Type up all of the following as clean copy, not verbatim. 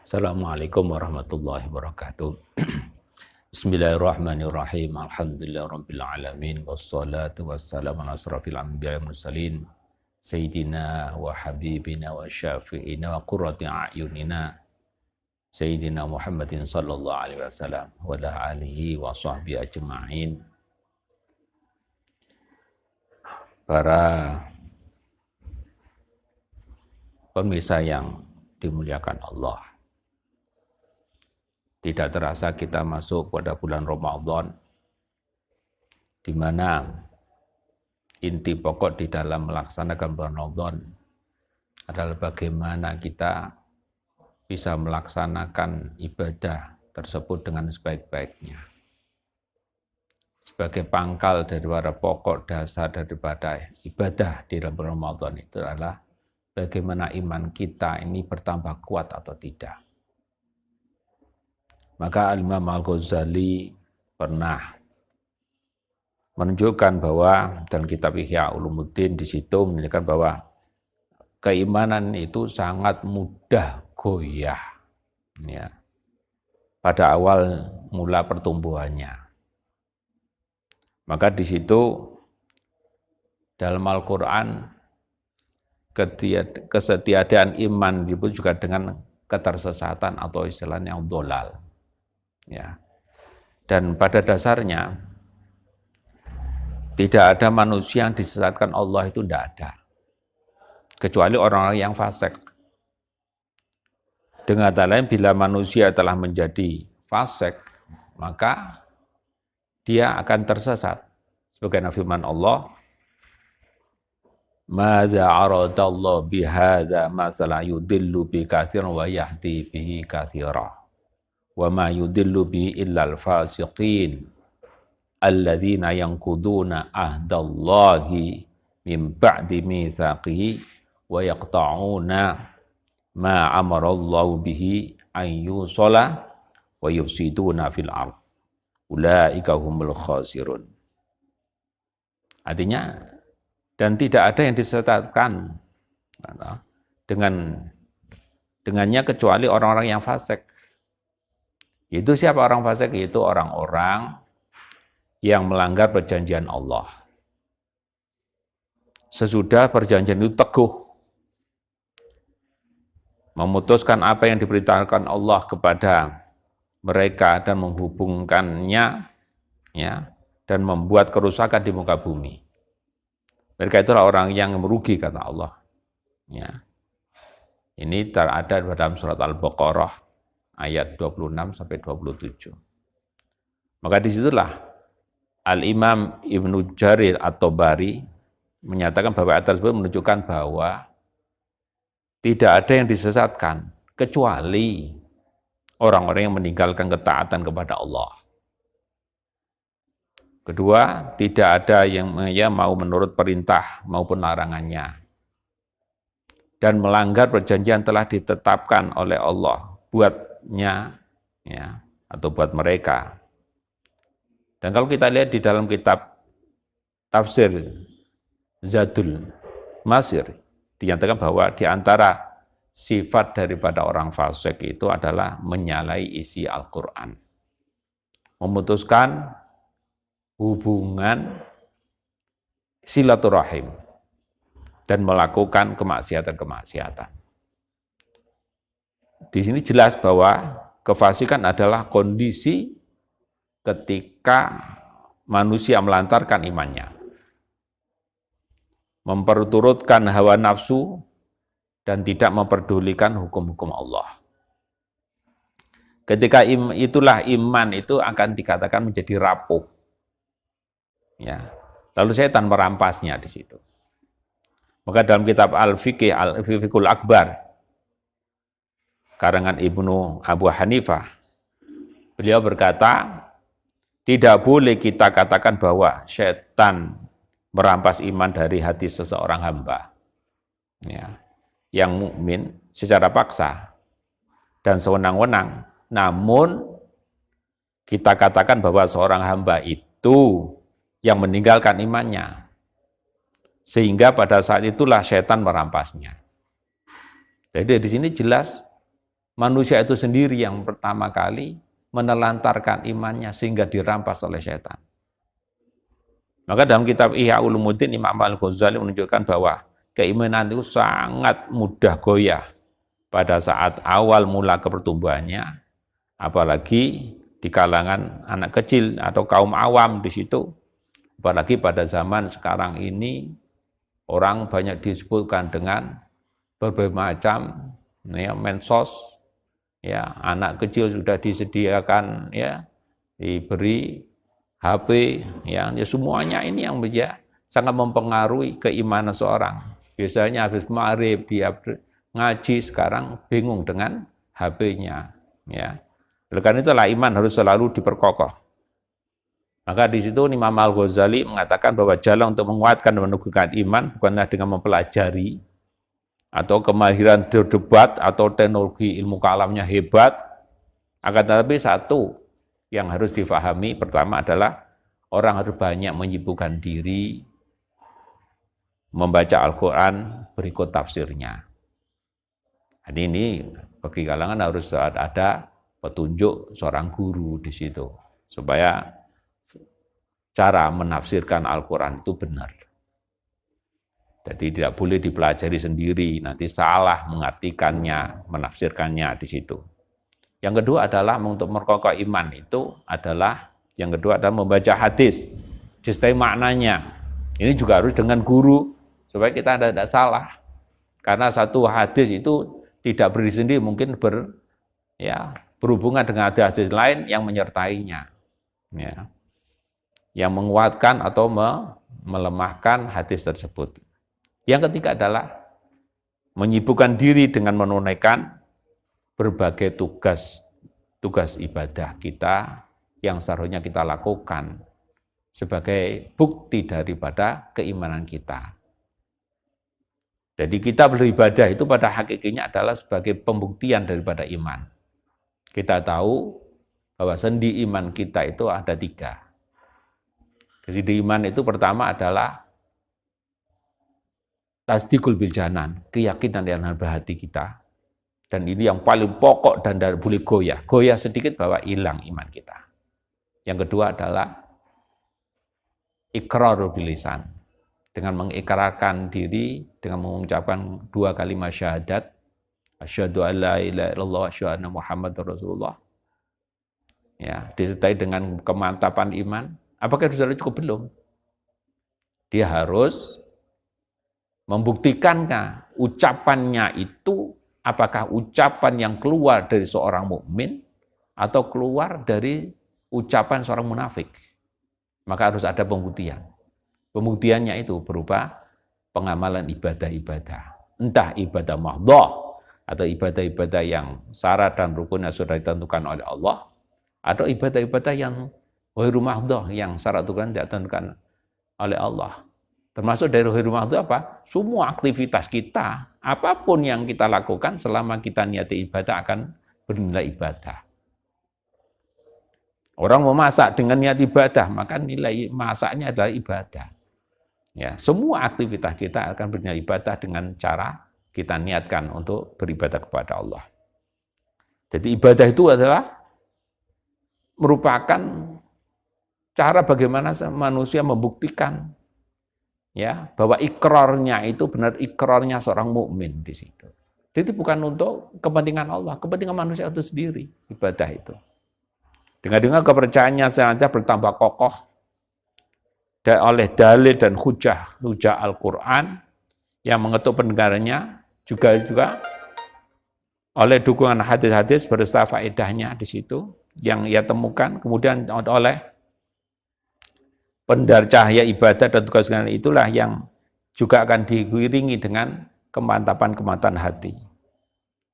Assalamualaikum warahmatullahi wabarakatuh. Bismillahirrahmanirrahim. Alhamdulillahirabbil alamin wassalatu wassalamu ala asrofil anbiya'i wal mursalin sayyidina wa habibina wa syafi'ina wa qurrati a'yunina sayyidina Muhammadin sallallahu alaihi wasallam wa ala alihi wa sahbihi ajma'in. Para pemirsa yang dimuliakan Allah, tidak terasa kita masuk pada bulan Ramadan, di mana inti pokok di dalam melaksanakan bulan Ramadan adalah bagaimana kita bisa melaksanakan ibadah tersebut dengan sebaik-baiknya. Sebagai pangkal daripada pokok dasar daripada ibadah di dalam bulan Ramadan itu adalah bagaimana iman kita ini bertambah kuat atau tidak. Maka Al-Imam Al-Ghazali pernah menunjukkan bahwa dalam kitab Ihya Ulumuddin di situ menunjukkan bahwa keimanan itu sangat mudah goyah ya, pada awal mula pertumbuhannya. Maka di situ dalam Al-Quran kesetiadaan iman disebut juga dengan ketersesatan atau istilahnya dhalal. Ya. Dan pada dasarnya tidak ada manusia yang disesatkan Allah, itu tidak ada, kecuali orang-orang yang fasik. Dengan kata lain, bila manusia telah menjadi fasik, maka dia akan tersesat. Sebagaimana firman Allah, "Madza aradallahu bihadza masalan yudillu bi katsiran wa yahdi bihi katsiran. Wa ma yudillu bi illal fasiqin alladzina yanquduna ahdallahi min ba'di mitsaqihi wa yaqta'una ma amarallahu bihi an yusala wa yufsiduna fil ardh ulaika humul khasirun." Artinya, dan tidak ada yang disesatkan dengannya kecuali orang-orang yang fasik. Itu siapa orang fasik? Itu orang-orang yang melanggar perjanjian Allah. Sesudah perjanjian itu teguh, memutuskan apa yang diperintahkan Allah kepada mereka dan menghubungkannya, ya, dan membuat kerusakan di muka bumi. Mereka itulah orang yang merugi, kata Allah. Ya. Ini terada dalam surat Al-Baqarah ayat 26 sampai 27. Maka disitulah Al-Imam Ibnu Jarir At-Tabari menyatakan bahwa ayat tersebut menunjukkan bahwa tidak ada yang disesatkan kecuali orang-orang yang meninggalkan ketaatan kepada Allah. Kedua, tidak ada yang mau menurut perintah maupun larangannya dan melanggar perjanjian telah ditetapkan oleh Allah buatnya, ya, atau buat mereka. Dan kalau kita lihat di dalam kitab tafsir Zadul Masir, dinyatakan bahwa di antara sifat daripada orang fasik itu adalah menyalahi isi Al-Quran, memutuskan hubungan silaturahim, dan melakukan kemaksiatan-kemaksiatan. Di sini jelas bahwa kefasikan adalah kondisi ketika manusia melantarkan imannya, memperturutkan hawa nafsu, dan tidak memperdulikan hukum-hukum Allah. Ketika itulah iman itu akan dikatakan menjadi rapuh. Ya. Lalu setan merampasnya di situ. Maka dalam kitab Al-Fiqhul Akbar karangan Ibnu Abu Hanifah, beliau berkata, tidak boleh kita katakan bahwa setan merampas iman dari hati seseorang hamba, ya, yang mukmin secara paksa dan sewenang-wenang. Namun kita katakan bahwa seorang hamba itu yang meninggalkan imannya, sehingga pada saat itulah setan merampasnya. Jadi di sini jelas manusia itu sendiri yang pertama kali menelantarkan imannya sehingga dirampas oleh setan. Maka dalam kitab Ihya Ulumuddin Imam Al-Ghazali menunjukkan bahwa keimanan itu sangat mudah goyah pada saat awal mula kepertumbuhannya, apalagi di kalangan anak kecil atau kaum awam di situ. Apalagi pada zaman sekarang ini orang banyak disebutkan dengan berbagai macam ya, mensos, ya, anak kecil sudah disediakan ya, diberi HP, ya semuanya ini yang sangat mempengaruhi keimanan seorang. Biasanya habis maghrib dia ngaji, sekarang bingung dengan HP-nya, ya. Oleh karena itulah iman harus selalu diperkokoh. Maka di situ Imam Al-Ghazali mengatakan bahwa jalan untuk menguatkan dan meneguhkan iman bukanlah dengan mempelajari atau kemahiran berdebat atau teknologi ilmu kalamnya hebat, akan tetapi satu yang harus difahami pertama adalah orang harus banyak menyibukkan diri membaca Al-Quran berikut tafsirnya. Jadi ini bagi kalangan harus ada petunjuk seorang guru di situ supaya cara menafsirkan Al-Quran itu benar. Jadi tidak boleh dipelajari sendiri, nanti salah mengartikannya, menafsirkannya di situ. Yang kedua adalah untuk merkokoh iman itu adalah, yang kedua adalah membaca hadis, disertai maknanya. Ini juga harus dengan guru, supaya kita tidak salah. Karena satu hadis itu tidak berdiri sendiri, mungkin berhubungan dengan hadis lain yang menyertainya. Ya. Yang menguatkan atau melemahkan hadis tersebut. Yang ketiga adalah menyibukkan diri dengan menunaikan berbagai tugas ibadah kita yang seharusnya kita lakukan sebagai bukti daripada keimanan kita. Jadi kita beribadah itu pada hakikatnya adalah sebagai pembuktian daripada iman. Kita tahu bahwa sendi iman kita itu ada 3. Sendi iman itu pertama adalah tasdikul bil janan, keyakinan yang dalam hati kita. Dan ini yang paling pokok dan tidak boleh goyah. Goyah sedikit bahwa hilang iman kita. Yang kedua adalah iqrarul bil lisan. Dengan mengikrarkan diri, dengan mengucapkan 2 kalimat syahadat, asyhadu an la ilaha illallah wa asyhadu anna Muhammadar Rasulullah. Ya, disertai dengan kemantapan iman. Apakah itu sudah cukup? Belum. Dia harus membuktikannya, ucapannya itu apakah ucapan yang keluar dari seorang mukmin atau keluar dari ucapan seorang munafik. Maka harus ada pembuktian. Pembuktiannya itu berupa pengamalan ibadah-ibadah. Entah ibadah mahdhah atau ibadah-ibadah yang syarat dan rukunnya sudah ditentukan oleh Allah, atau ibadah-ibadah yang ghairu mahdhah yang syarat rukunnya tidak ditentukan oleh Allah. Termasuk dari ghairu mahdhah apa? Semua aktivitas kita, apapun yang kita lakukan selama kita niati ibadah akan bernilai ibadah. Orang mau masak dengan niat ibadah, maka nilai masaknya adalah ibadah. Ya, semua aktivitas kita akan bernilai ibadah dengan cara kita niatkan untuk beribadah kepada Allah. Jadi ibadah itu adalah merupakan cara bagaimana manusia membuktikan ya bahwa ikrarnya itu benar ikrarnya seorang mukmin di situ. Jadi bukan untuk kepentingan Allah, kepentingan manusia itu sendiri ibadah itu. Dengan kepercayaannya senantiasa bertambah kokoh oleh dalil dan hujah Al-Quran yang mengetuk pendengarannya, juga oleh dukungan hadis-hadis beserta faedahnya di situ yang ia temukan, kemudian oleh pendar cahaya ibadah dan tugas itulah yang juga akan diiringi dengan kemantapan hati.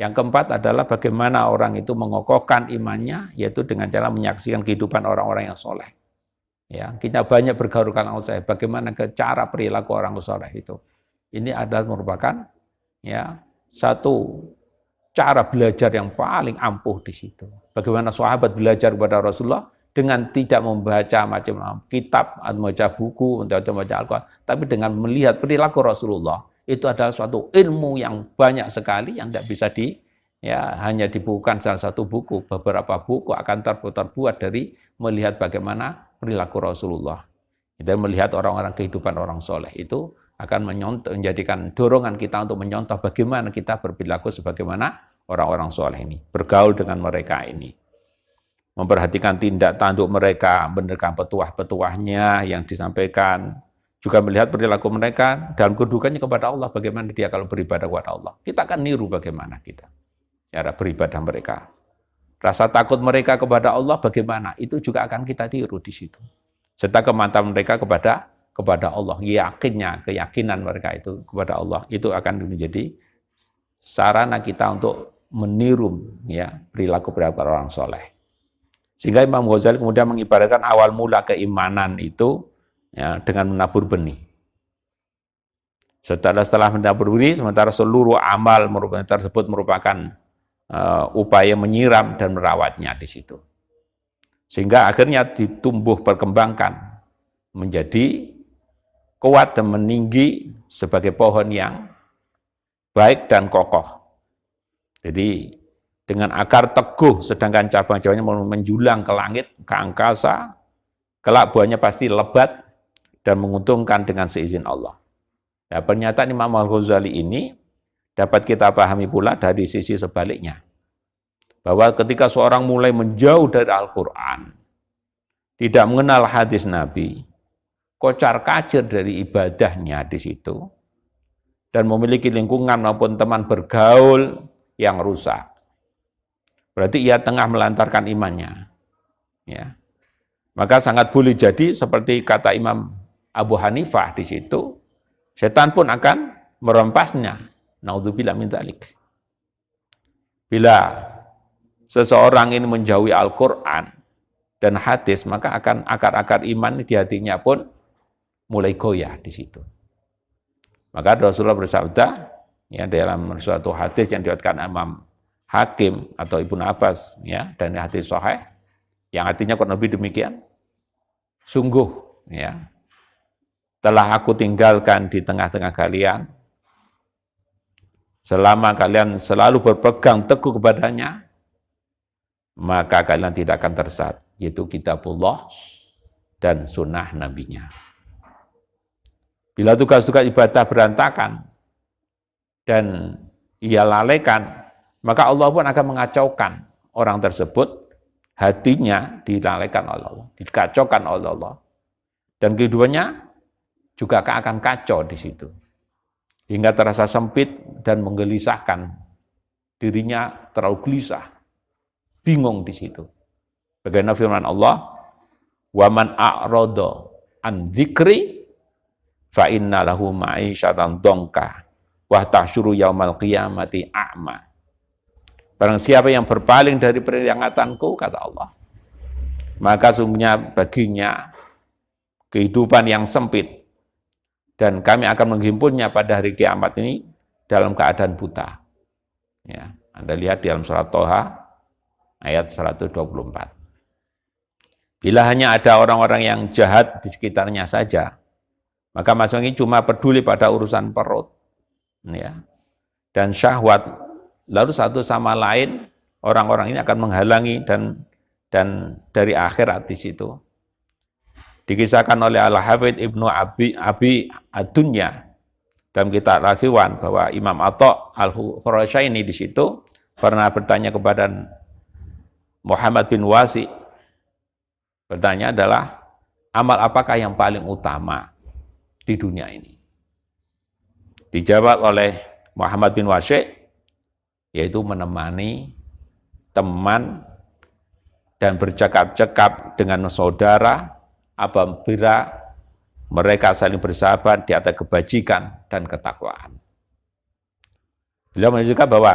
Yang keempat adalah bagaimana orang itu mengokohkan imannya, yaitu dengan cara menyaksikan kehidupan orang-orang yang soleh. Ya, kita banyak bergaul dengan Allah, bagaimana cara perilaku orang soleh itu. Ini adalah merupakan ya satu cara belajar yang paling ampuh di situ. Bagaimana sahabat belajar kepada Rasulullah dengan tidak membaca macam kitab atau membaca buku, atau membaca Al-Quran, tapi dengan melihat perilaku Rasulullah. Itu adalah suatu ilmu yang banyak sekali yang tidak bisa ya hanya dibukukan salah satu buku, beberapa buku akan terbuat dari melihat bagaimana perilaku Rasulullah. Kita melihat orang-orang kehidupan orang soleh itu akan menjadikan dorongan kita untuk menyontoh bagaimana kita berperilaku sebagaimana orang-orang soleh ini, bergaul dengan mereka ini, memperhatikan tindak tanduk mereka, mendengarkan petuah-petuahnya yang disampaikan, juga melihat perilaku mereka dalam kedudukannya kepada Allah, bagaimana dia kalau beribadah kepada Allah. Kita akan niru bagaimana kita cara beribadah mereka. Rasa takut mereka kepada Allah bagaimana, itu juga akan kita tiru di situ. Serta kemantapan mereka kepada Allah, keyakinan mereka itu kepada Allah, itu akan menjadi sarana kita untuk meniru ya perilaku orang soleh. Sehingga Imam Ghazali kemudian mengibaratkan awal mula keimanan itu ya, dengan menabur benih. Setelah menabur benih, sementara seluruh amal tersebut merupakan upaya menyiram dan merawatnya di situ. Sehingga akhirnya ditumbuh perkembangkan menjadi kuat dan meninggi sebagai pohon yang baik dan kokoh. Jadi dengan akar teguh, sedangkan cabang-cabangnya menjulang ke langit, ke angkasa, kelak buahnya pasti lebat dan menguntungkan dengan seizin Allah. Nah, pernyataan Imam Al-Ghazali ini dapat kita pahami pula dari sisi sebaliknya. Bahwa ketika seorang mulai menjauh dari Al-Quran, tidak mengenal hadis Nabi, kocar-kacir dari ibadahnya di situ, dan memiliki lingkungan maupun teman bergaul yang rusak, berarti ia tengah melantarkan imannya. Ya. Maka sangat boleh jadi seperti kata Imam Abu Hanifah di situ, setan pun akan merempasnya. Naudzubillah min dzalik. Bila seseorang ini menjauhi Al-Quran dan hadis, maka akan akar-akar iman di hatinya pun mulai goyah di situ. Maka Rasulullah bersabda, ya dalam suatu hadis yang diriwayatkan Imam Hakim atau Ibnu Abbas, ya dan hadis sahih, yang artinya kurang lebih demikian. Sungguh, ya telah aku tinggalkan di tengah-tengah kalian, selama kalian selalu berpegang teguh kepadanya, maka kalian tidak akan tersesat, yaitu kitabullah dan sunnah nabinya. Bila tugas-tugas ibadah berantakan dan ia lalaikan, maka Allah pun akan mengacaukan orang tersebut, hatinya dilalaikan oleh Allah, dikacaukan oleh Allah, dan kehidupannya juga akan kacau di situ, hingga terasa sempit dan menggelisahkan, dirinya terlalu gelisah, bingung di situ. Bagaimana firman Allah, "Wa man a'rada an dzikri fa inna lahu ma'isyatan dhanka wa tahsyuru yaumal qiyamati a'ma." Barang siapa yang berpaling dari peringatanku, kata Allah, maka sungguhnya baginya kehidupan yang sempit, dan kami akan menghimpunnya pada hari kiamat ini dalam keadaan buta. Ya, Anda lihat di dalam surat Toha ayat 124. Bila hanya ada orang-orang yang jahat di sekitarnya saja, maka maksudnya cuma peduli pada urusan perut, ya, dan syahwat, lalu satu sama lain orang-orang ini akan menghalangi dan dari akhirat di situ. Dikisahkan oleh Al-Hafidz Ibnu Abi Ad-Dunya dalam kitab Al-Khiwan bahwa Imam Atha Al-Khurasyaini di situ pernah bertanya kepada Muhammad bin Wasi. Bertanya adalah, amal apakah yang paling utama di dunia ini? Dijawab oleh Muhammad bin Wasi, yaitu menemani teman dan bercakap-cakap dengan saudara apabila mereka saling bersahabat di atas kebajikan dan ketakwaan. Beliau menunjukkan bahwa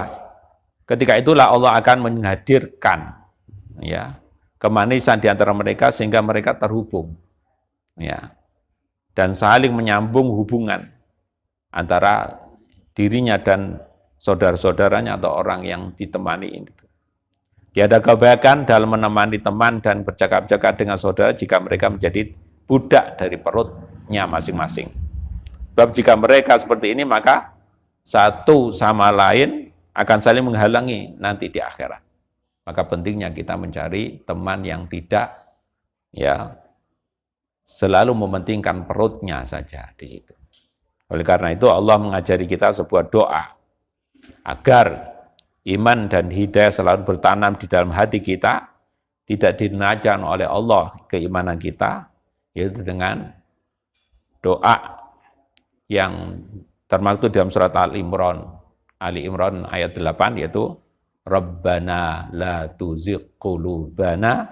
ketika itulah Allah akan menghadirkan, ya, kemanisan di antara mereka sehingga mereka terhubung, ya, dan saling menyambung hubungan antara dirinya dan saudara-saudaranya atau orang yang ditemani ini. Tiada kebaikan dalam menemani teman dan bercakap-cakap dengan saudara jika mereka menjadi budak dari perutnya masing-masing. Sebab jika mereka seperti ini, maka satu sama lain akan saling menghalangi nanti di akhirat. Maka pentingnya kita mencari teman yang tidak selalu mementingkan perutnya saja di situ. Oleh karena itu Allah mengajari kita sebuah doa agar iman dan hidayah selalu bertanam di dalam hati kita, tidak dinajan oleh Allah keimanan kita, yaitu dengan doa yang termaktub dalam surat Ali Imran ayat 8, yaitu Rabbana la tuzigh qulubana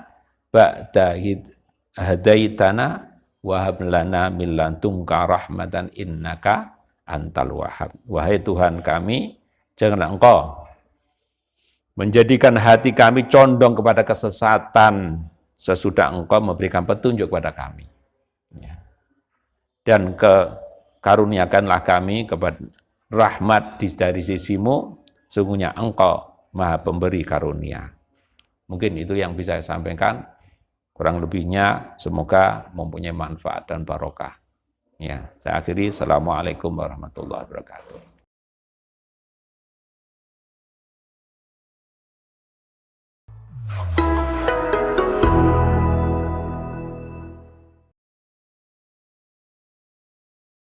ba'da idh hadaitana wa hab lana min ladunka rahmatan innaka antal wahhab. Wahai Tuhan kami, janganlah Engkau menjadikan hati kami condong kepada kesesatan sesudah Engkau memberikan petunjuk kepada kami. Dan karuniakanlah kami kepada rahmat dari sisimu, sungguhnya Engkau Maha Pemberi karunia. Mungkin itu yang bisa saya sampaikan. Kurang lebihnya semoga mempunyai manfaat dan barokah. Ya, saya akhiri. Assalamualaikum warahmatullahi wabarakatuh.